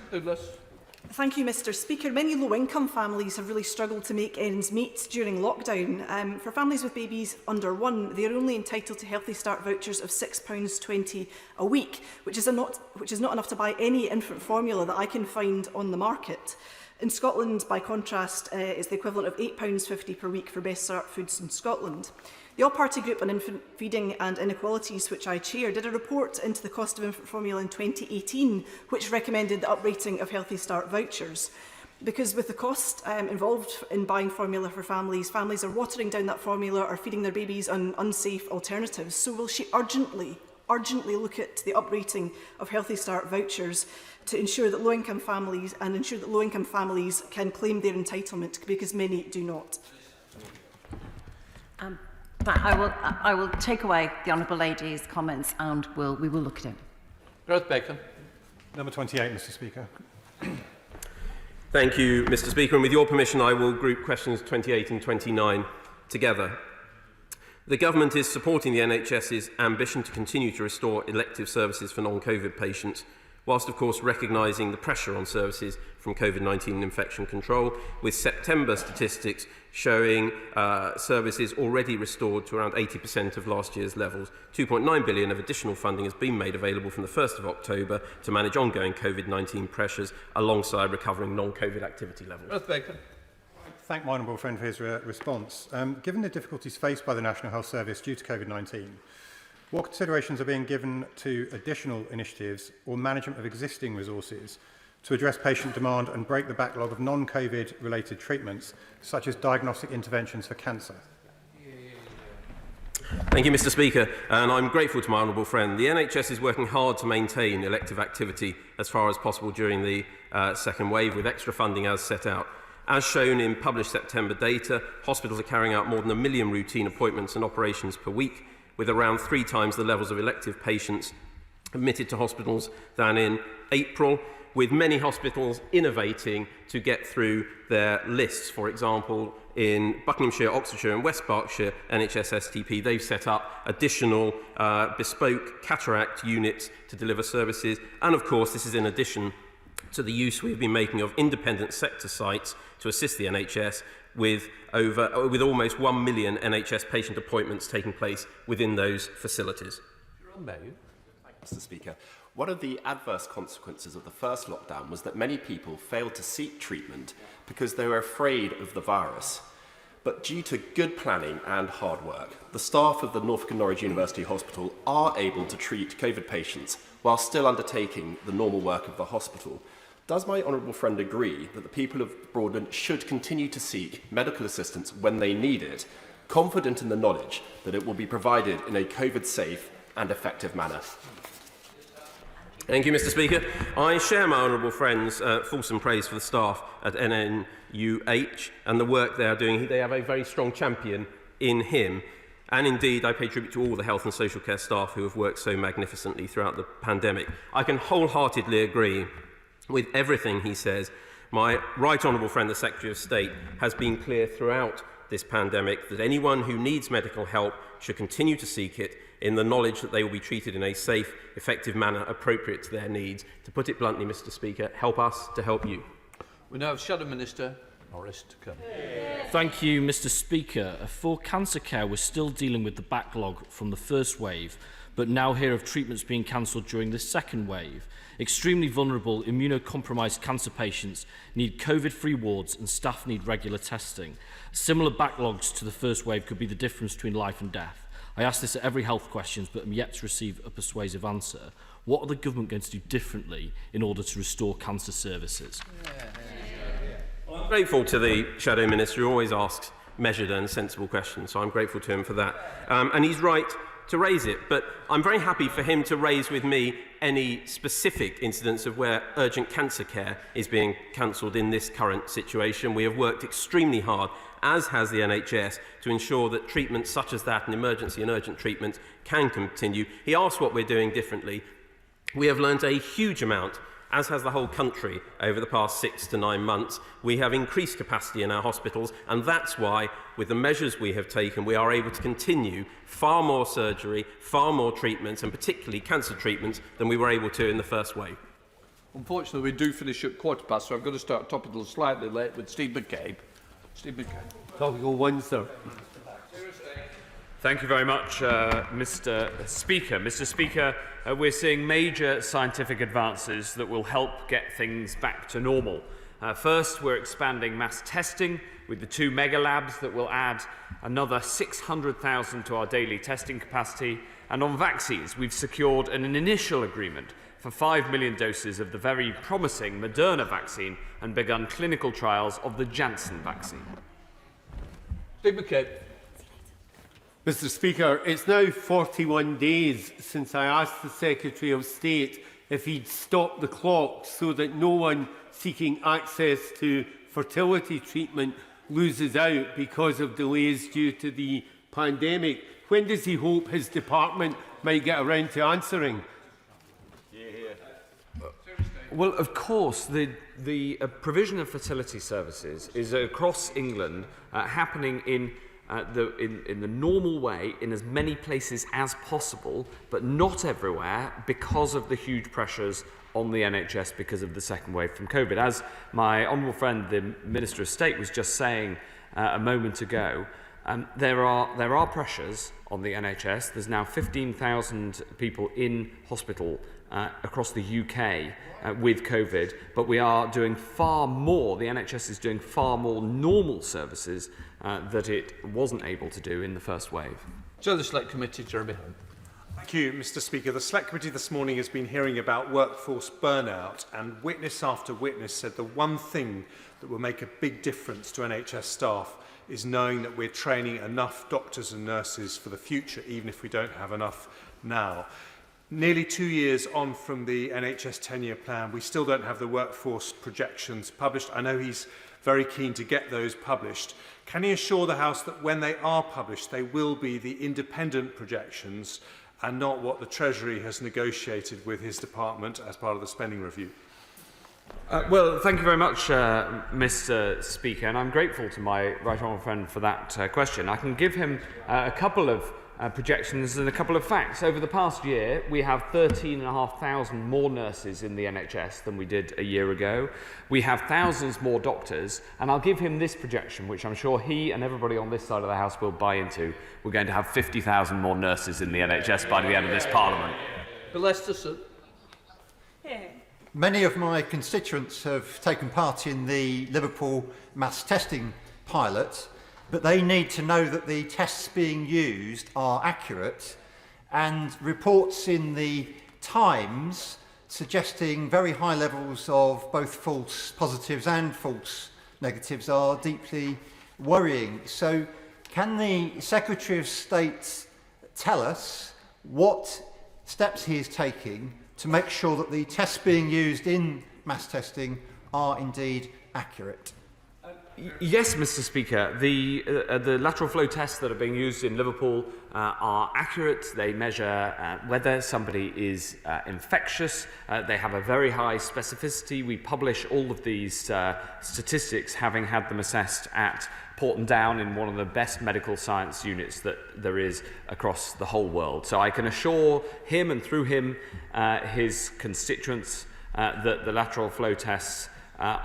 Thank you, Mr. Speaker. Many low-income families have really struggled to make ends meet during lockdown. For families with babies under 1, they are only entitled to Healthy Start vouchers of £6.20 a week, which is not enough to buy any infant formula that I can find on the market. In Scotland, by contrast, is the equivalent of £8.50 per week for Best Start Foods in Scotland. The All-Party Group on Infant Feeding and Inequalities, which I chair, did a report into the cost of infant formula in 2018, which recommended the uprating of Healthy Start vouchers. because with the cost involved in buying formula for families, families are watering down that formula or feeding their babies on unsafe alternatives. So will she urgently look at the uprating of Healthy Start vouchers to ensure that low-income families can claim their entitlement, because many do not? I will take away the Honourable Lady's comments and we will look at it. Gareth Bacon. Number 28, Mr. Speaker. Thank you, Mr. Speaker. And with your permission, I will group questions 28 and 29 together. The Government is supporting the NHS's ambition to continue to restore elective services for non-COVID patients, whilst of course recognising the pressure on services from COVID-19 infection control, with September statistics showing services already restored to around 80% of last year's levels. 2.9 billion of additional funding has been made available from the 1st of October to manage ongoing COVID-19 pressures alongside recovering non-COVID activity levels. Thank my honourable friend for his response. Given the difficulties faced by the National Health Service due to COVID-19, what considerations are being given to additional initiatives or management of existing resources to address patient demand and break the backlog of non-COVID related treatments, such as diagnostic interventions for cancer? Thank you, Mr. Speaker, and I'm grateful to my honourable friend. The NHS is working hard to maintain elective activity as far as possible during the second wave, with extra funding as set out. As shown in published September data, hospitals are carrying out more than 1 million routine appointments and operations per week, with around 3 times the levels of elective patients admitted to hospitals than in April, with many hospitals innovating to get through their lists. For example, in Buckinghamshire, Oxfordshire and West Berkshire NHS STP, they've set up additional bespoke cataract units to deliver services. And of course, this is in addition to the use we've been making of independent sector sites to assist the NHS, with almost 1 million NHS patient appointments taking place within those facilities. Mr. Speaker, one of the adverse consequences of the first lockdown was that many people failed to seek treatment because they were afraid of the virus. But due to good planning and hard work, the staff of the Norfolk and Norwich University Hospital are able to treat COVID patients while still undertaking the normal work of the hospital. Does my honourable friend agree that the people of Broadland should continue to seek medical assistance when they need it, confident in the knowledge that it will be provided in a COVID-safe and effective manner? Thank you, Mr. Speaker. I share my honourable friend's fulsome praise for the staff at NNUH and the work they are doing. They have a very strong champion in him. And indeed, I pay tribute to all the health and social care staff who have worked so magnificently throughout the pandemic. I can wholeheartedly agree with everything he says. My right honourable friend, the Secretary of State, has been clear throughout this pandemic that anyone who needs medical help should continue to seek it in the knowledge that they will be treated in a safe, effective manner appropriate to their needs. To put it bluntly, Mr. Speaker, help us to help you. We now have Shadow Minister Norris to come. Thank you, Mr. Speaker. For cancer care, we're still dealing with the backlog from the first wave, but now hear of treatments being cancelled during the second wave. Extremely vulnerable, immunocompromised cancer patients need COVID-free wards and staff need regular testing. Similar backlogs to the first wave could be the difference between life and death. I ask this at every health questions, but am yet to receive a persuasive answer. What are the government going to do differently in order to restore cancer services? Well, I'm grateful to the Shadow Minister who always asks measured and sensible questions, so I'm grateful to him for that. And he's right to raise it, but I'm very happy for him to raise with me any specific incidents of where urgent cancer care is being cancelled in this current situation. We have worked extremely hard, as has the NHS, to ensure that treatments such as that and emergency and urgent treatments can continue. He asked what we're doing differently. We have learned a huge amount, as has the whole country, over the past 6 to 9 months. We have increased capacity in our hospitals, and that's why, with the measures we have taken, we are able to continue far more surgery, far more treatments, and particularly cancer treatments, than we were able to in the first wave. Unfortunately, we do finish at 15:15, so I'm going to start topical slightly late with Steve McCabe. Steve McCabe. Topical one, sir. Thank you very much, Mr. Speaker. Mr. Speaker, we're seeing major scientific advances that will help get things back to normal. First, we're expanding mass testing with the 2 mega labs that will add another 600,000 to our daily testing capacity. And on vaccines, we've secured an initial agreement for 5 million doses of the very promising Moderna vaccine and begun clinical trials of the Janssen vaccine. Steve McCabe. Mr. Speaker, it's now 41 days since I asked the Secretary of State if he'd stop the clock so that no one seeking access to fertility treatment loses out because of delays due to the pandemic. When does he hope his department might get around to answering? Well, of course, the provision of fertility services is across England happening in the normal way in as many places as possible, but not everywhere because of the huge pressures on the NHS because of the second wave from COVID. As my honourable friend, the Minister of State, was just saying a moment ago, there are pressures on the NHS. There's now 15,000 people in hospital across the UK with COVID, but we are doing far more. The NHS is doing far more normal services that it wasn't able to do in the first wave. So the Select Committee, Jeremy Hunt. Thank you, Mr. Speaker. The Select Committee this morning has been hearing about workforce burnout, and witness after witness said the one thing that will make a big difference to NHS staff is knowing that we're training enough doctors and nurses for the future, even if we don't have enough now. Nearly 2 years on from the NHS 10-year plan, we still don't have the workforce projections published. I know he's very keen to get those published. Can he assure the House that when they are published, they will be the independent projections and not what the Treasury has negotiated with his department as part of the spending review? Well, thank you very much, Mr. Speaker, and I'm grateful to my right honourable friend for that question. I can give him a couple of projections and a couple of facts. Over the past year, we have 13,500 more nurses in the NHS than we did a year ago. We have thousands more doctors, and I'll give him this projection, which I'm sure he and everybody on this side of the House will buy into. We're going to have 50,000 more nurses in the NHS by the end of this Parliament. Bill Esterson. Many of my constituents have taken part in the Liverpool mass testing pilot, but they need to know that the tests being used are accurate, and reports in the Times suggesting very high levels of both false positives and false negatives are deeply worrying. So can the Secretary of State tell us what steps he is taking to make sure that the tests being used in mass testing are indeed accurate? Yes, Mr. Speaker. The lateral flow tests that are being used in Liverpool are accurate. They measure whether somebody is infectious. They have a very high specificity. We publish all of these statistics, having had them assessed at Porton Down in one of the best medical science units that there is across the whole world. So I can assure him and through him his constituents that the lateral flow tests get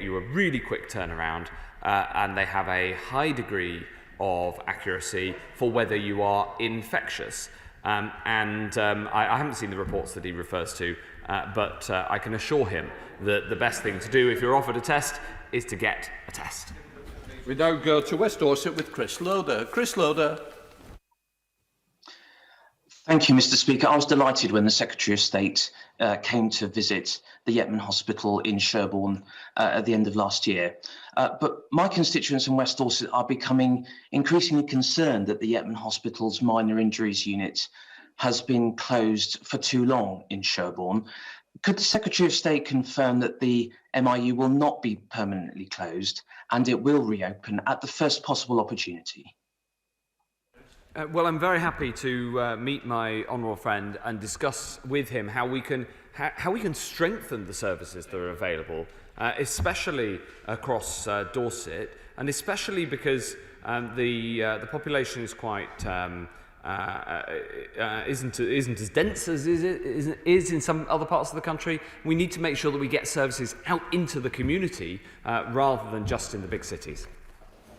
you a really quick turnaround, and they have a high degree of accuracy for whether you are infectious. I haven't seen the reports that he refers to, but I can assure him that the best thing to do if you're offered a test is to get a test. We now go to West Dorset with Chris Loader. Chris Loader. Thank you, Mr. Speaker. I was delighted when the Secretary of State came to visit the Yetman Hospital in Sherborne at the end of last year. But my constituents in West Dorset are becoming increasingly concerned that the Yetman Hospital's minor injuries unit has been closed for too long in Sherborne. Could the Secretary of State confirm that the MIU will not be permanently closed and it will reopen at the first possible opportunity? Well, I'm very happy to meet my honourable friend and discuss with him how we can strengthen the services that are available, especially across Dorset, and especially because the population is quite isn't as dense as is in some other parts of the country. We need to make sure that we get services out into the community rather than just in the big cities.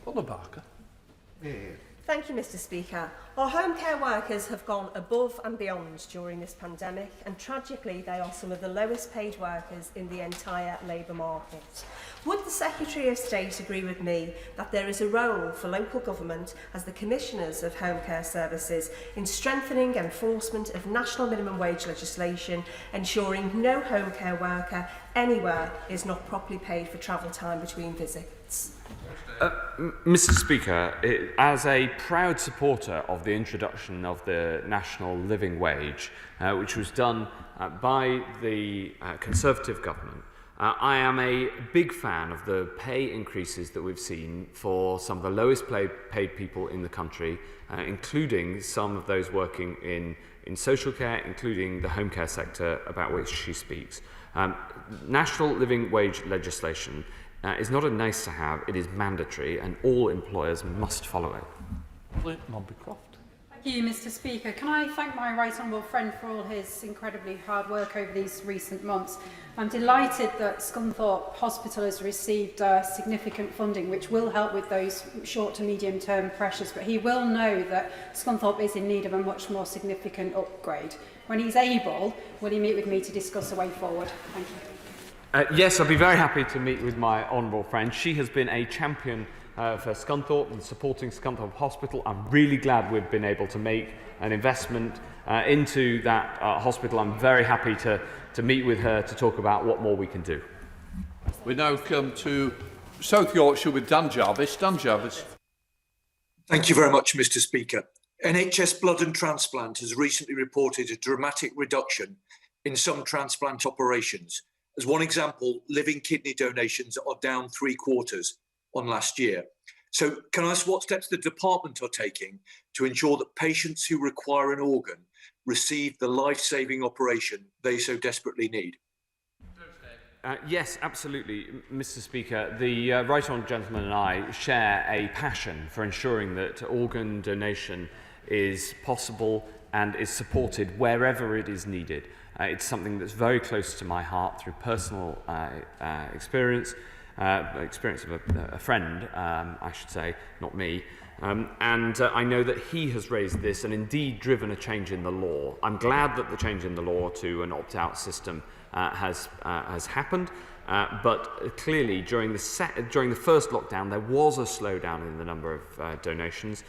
Oliver Barker. Thank you, Mr. Speaker. Our home care workers have gone above and beyond during this pandemic, and tragically they are some of the lowest paid workers in the entire labour market. Would the Secretary of State agree with me that there is a role for local government as the commissioners of home care services in strengthening enforcement of national minimum wage legislation, ensuring no home care worker anywhere is not properly paid for travel time between visits? Mr. Speaker, as a proud supporter of the introduction of the national living wage, which was done by the Conservative government, I am a big fan of the pay increases that we've seen for some of the lowest paid people in the country, including some of those working in social care, including the home care sector about which she speaks. National living wage legislation is not a nice to have, it is mandatory, and all employers must follow it. Thank you, Mr. Speaker. Can I thank my right honourable friend for all his incredibly hard work over these recent months. I'm delighted that Scunthorpe Hospital has received significant funding, which will help with those short to medium term pressures, but he will know that Scunthorpe is in need of a much more significant upgrade. When he's able, will he meet with me to discuss a way forward? Thank you. Yes, I'll be very happy to meet with my honourable friend. She has been a champion for Scunthorpe and supporting Scunthorpe Hospital. I'm really glad we've been able to make an investment into that hospital. I'm very happy to meet with her to talk about what more we can do. We now come to South Yorkshire with Dan Jarvis. Dan Jarvis. Thank you very much, Mr. Speaker. NHS Blood and Transplant has recently reported a dramatic reduction in some transplant operations. As one example, living kidney donations are down 3/4 on last year. So can I ask what steps the department are taking to ensure that patients who require an organ receive the life-saving operation they so desperately need? Yes, absolutely, Mr. Speaker. The right honourable gentleman and I share a passion for ensuring that organ donation is possible and is supported wherever it is needed. It's something that's very close to my heart through personal experience of a friend, I should say, not me. And I know that he has raised this and indeed driven a change in the law. I'm glad that the change in the law to an opt-out system has happened. But clearly, during the first lockdown, there was a slowdown in the number of donations.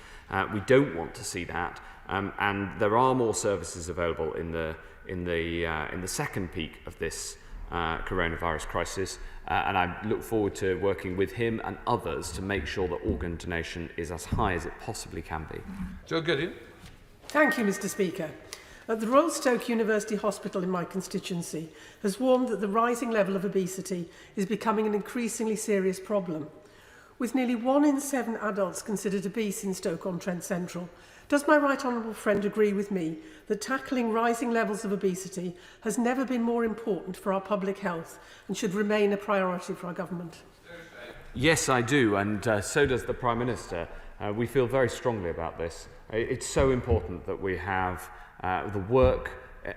We don't want to see that, and there are more services available in the second peak of this coronavirus crisis, and I look forward to working with him and others to make sure that organ donation is as high as it possibly can be. Joe Gideon. Thank you, Mr. Speaker. The Royal Stoke University Hospital in my constituency has warned that the rising level of obesity is becoming an increasingly serious problem. With nearly 1 in 7 adults considered obese in Stoke-on-Trent Central, does my right honourable friend agree with me that tackling rising levels of obesity has never been more important for our public health and should remain a priority for our government? Yes, I do, and so does the Prime Minister. We feel very strongly about this. It's so important that we have the work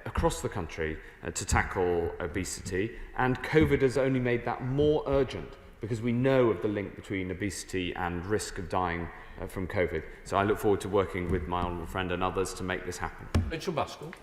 across the country to tackle obesity, and COVID has only made that more urgent because we know of the link between obesity and risk of dying from COVID. So I look forward to working with my honourable friend and others to make this happen. Rachel Baskell.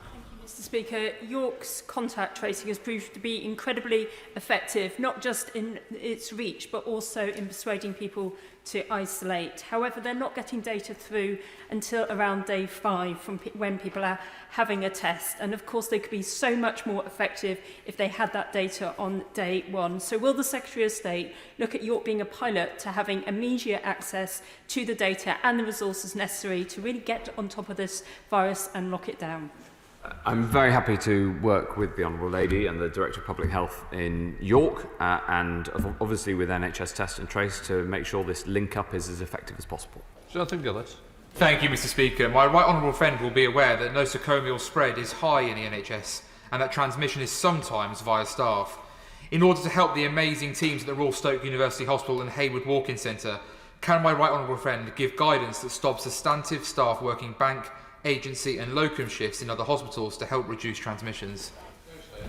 Mr. Speaker, York's contact tracing has proved to be incredibly effective, not just in its reach, but also in persuading people to isolate. However, they're not getting data through until around day 5 from when people are having a test. And of course, they could be so much more effective if they had that data on day 1. So will the Secretary of State look at York being a pilot to having immediate access to the data and the resources necessary to really get on top of this virus and lock it down? I'm very happy to work with the Honourable Lady and the Director of Public Health in York and obviously with NHS Test and Trace to make sure this link-up is as effective as possible. Jonathan Gillis. Thank you, Mr. Speaker. My right honourable friend will be aware that nosocomial spread is high in the NHS and that transmission is sometimes via staff. In order to help the amazing teams at the Royal Stoke University Hospital and Hayward Walk-in Centre, can my right honourable friend give guidance that stops substantive staff working bank, agency and locum shifts in other hospitals to help reduce transmissions?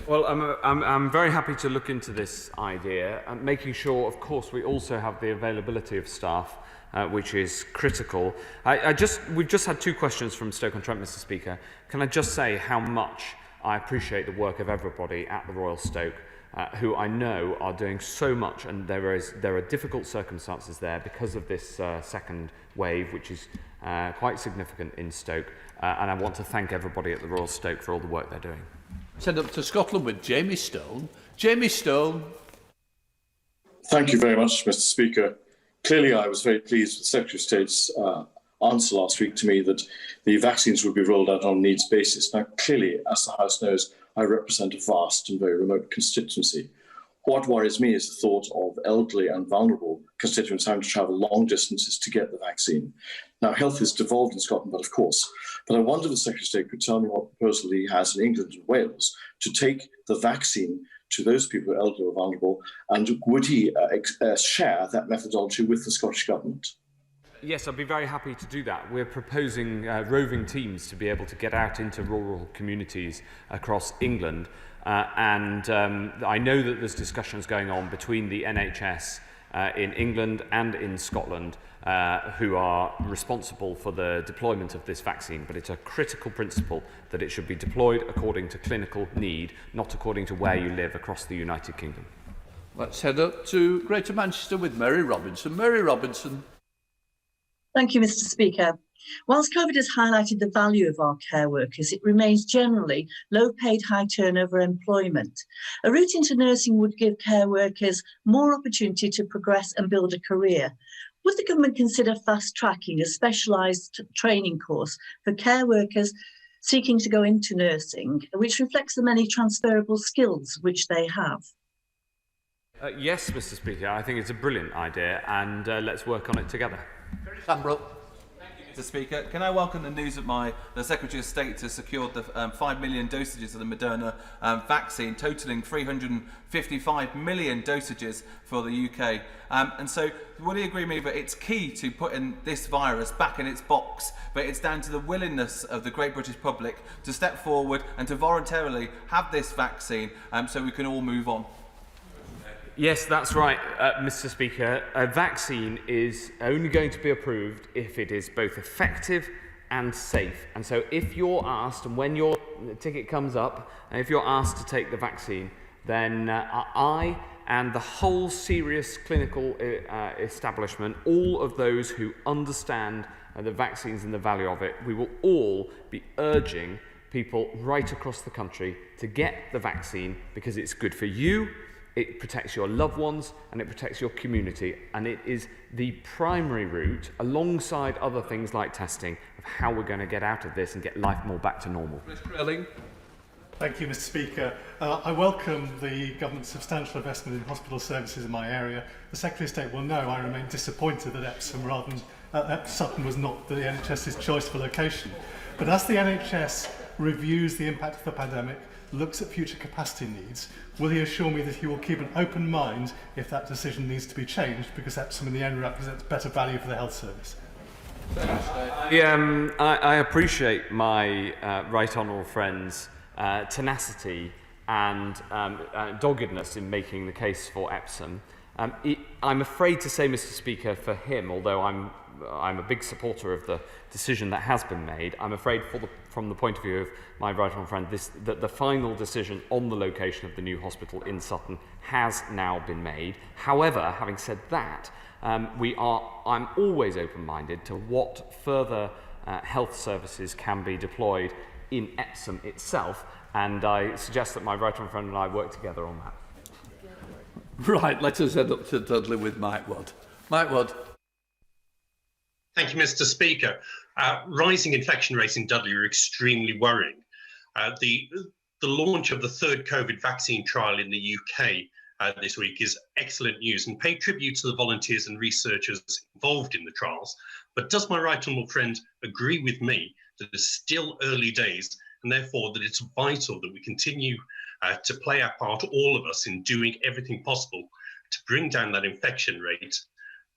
Well, I'm very happy to look into this idea, making sure, of course, we also have the availability of staff, which is critical. We've just had 2 questions from Stoke-on-Trent, Mr. Speaker. Can I just say how much I appreciate the work of everybody at the Royal Stoke, who I know are doing so much, and there are difficult circumstances there because of this second wave, which is quite significant in Stoke, and I want to thank everybody at the Royal Stoke for all the work they're doing. Send up to Scotland with Jamie Stone. Jamie Stone. Thank you very much, Mr. Speaker. Clearly, I was very pleased with the Secretary of State's answer last week to me that the vaccines would be rolled out on a needs basis. Now, clearly, as the House knows, I represent a vast and very remote constituency. What worries me is the thought of elderly and vulnerable constituents having to travel long distances to get the vaccine. Now, health is devolved in Scotland, but I wonder if the Secretary of State could tell me what proposal he has in England and Wales to take the vaccine to those people who are elderly or vulnerable, and would he share that methodology with the Scottish Government? Yes, I'd be very happy to do that. We're proposing roving teams to be able to get out into rural communities across England. And I know that there's discussions going on between the NHS in England and in Scotland who are responsible for the deployment of this vaccine. But it's a critical principle that it should be deployed according to clinical need, not according to where you live across the United Kingdom. Let's head up to Greater Manchester with Mary Robinson. Mary Robinson. Thank you, Mr. Speaker. Whilst COVID has highlighted the value of our care workers, it remains generally low-paid, high-turnover employment. A route into nursing would give care workers more opportunity to progress and build a career. Would the government consider fast-tracking a specialised training course for care workers seeking to go into nursing, which reflects the many transferable skills which they have? Yes, Mr. Speaker, I think it's a brilliant idea, and let's work on it together. Sambrook. Mr. Speaker, can I welcome the news that the Secretary of State has secured the 5 million dosages of the Moderna vaccine, totalling 355 million dosages for the UK. And so, would he agree with me that it's key to putting this virus back in its box, but it's down to the willingness of the great British public to step forward and to voluntarily have this vaccine so we can all move on? Yes, that's right, Mr. Speaker. A vaccine is only going to be approved if it is both effective and safe. And so if you're asked, and when your ticket comes up, and if you're asked to take the vaccine, then I and the whole serious clinical establishment, all of those who understand the vaccines and the value of it, we will all be urging people right across the country to get the vaccine because it's good for you, it protects your loved ones, and it protects your community. And it is the primary route, alongside other things like testing, of how we're going to get out of this and get life more back to normal. Thank you, Mr. Speaker. I welcome the government's substantial investment in hospital services in my area. The Secretary of State will know I remain disappointed that Epsom rather than Sutton was not the NHS's choice for location. But as the NHS reviews the impact of the pandemic, looks at future capacity needs, will he assure me that he will keep an open mind if that decision needs to be changed, because Epsom in the end represents better value for the health service? I appreciate my right honourable friend's tenacity and doggedness in making the case for Epsom. I'm afraid to say, Mr. Speaker, for him, although I'm a big supporter of the decision that has been made, I'm afraid from the point of view of my right honourable friend, that the final decision on the location of the new hospital in Sutton has now been made. However, having said that, I'm always open-minded to what further health services can be deployed in Epsom itself, and I suggest that my right honourable friend and I work together on that. Right, let us head up to Dudley with Mike Wood. Mike Wood. Thank you, Mr. Speaker. Rising infection rates in Dudley are extremely worrying. The launch of the third COVID vaccine trial in the UK this week is excellent news and pay tribute to the volunteers and researchers involved in the trials. But does my right honourable friend agree with me that it's still early days, and therefore that it's vital that we continue to play our part, all of us, in doing everything possible to bring down that infection rate,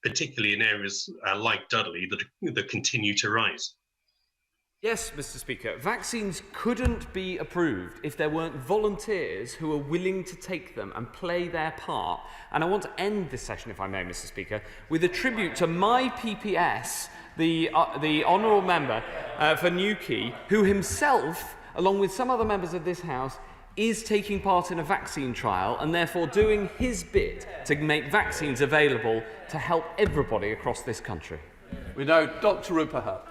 particularly in areas like Dudley that continue to rise? Yes, Mr. Speaker. Vaccines couldn't be approved if there weren't volunteers who are willing to take them and play their part. And I want to end this session, if I may, Mr. Speaker, with a tribute to my PPS, the honourable member for Newquay, who himself, along with some other members of this House, is taking part in a vaccine trial and therefore doing his bit to make vaccines available to help everybody across this country. We know Dr. Ruperhart.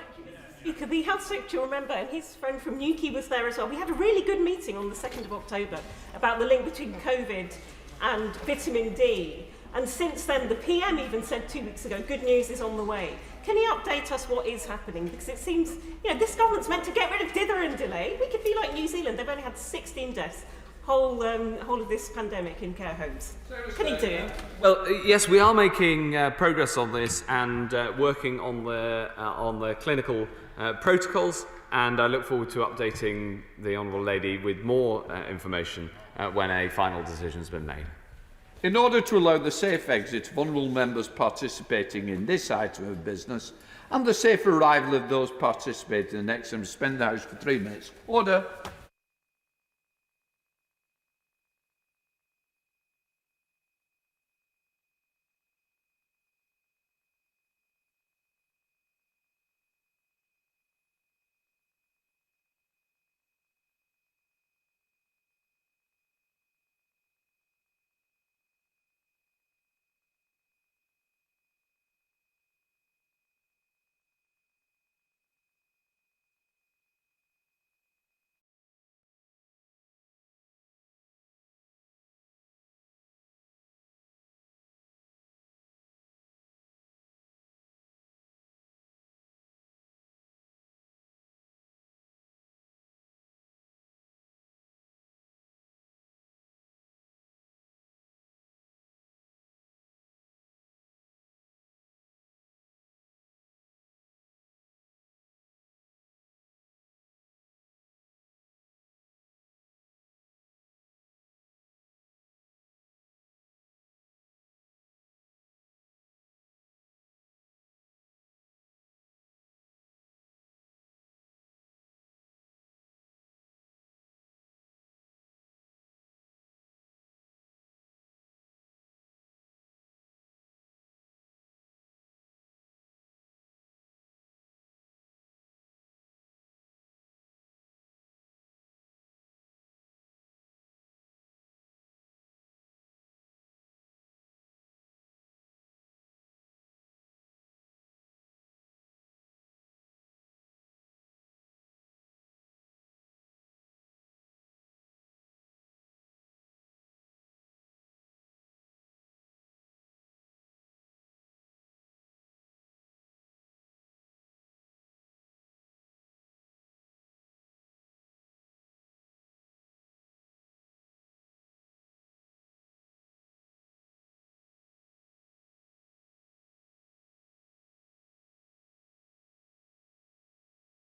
Speaker, the Health Secretary, remember, and his friend from Newquay was there as well. We had a really good meeting on the 2nd of October about the link between COVID and vitamin D. And since then, the PM even said 2 weeks ago, good news is on the way. Can you update us what is happening? Because it seems, this government's meant to get rid of dither and delay. We could be like New Zealand. They've only had 16 deaths. Whole of this pandemic in care homes. Can you do it? Well, yes, we are making progress on this and working on the clinical protocols, and I look forward to updating the Honourable Lady with more information when a final decision has been made. In order to allow the safe exit of honourable members participating in this item of business and the safe arrival of those participating in the next, and suspend the House for 3 minutes. Order.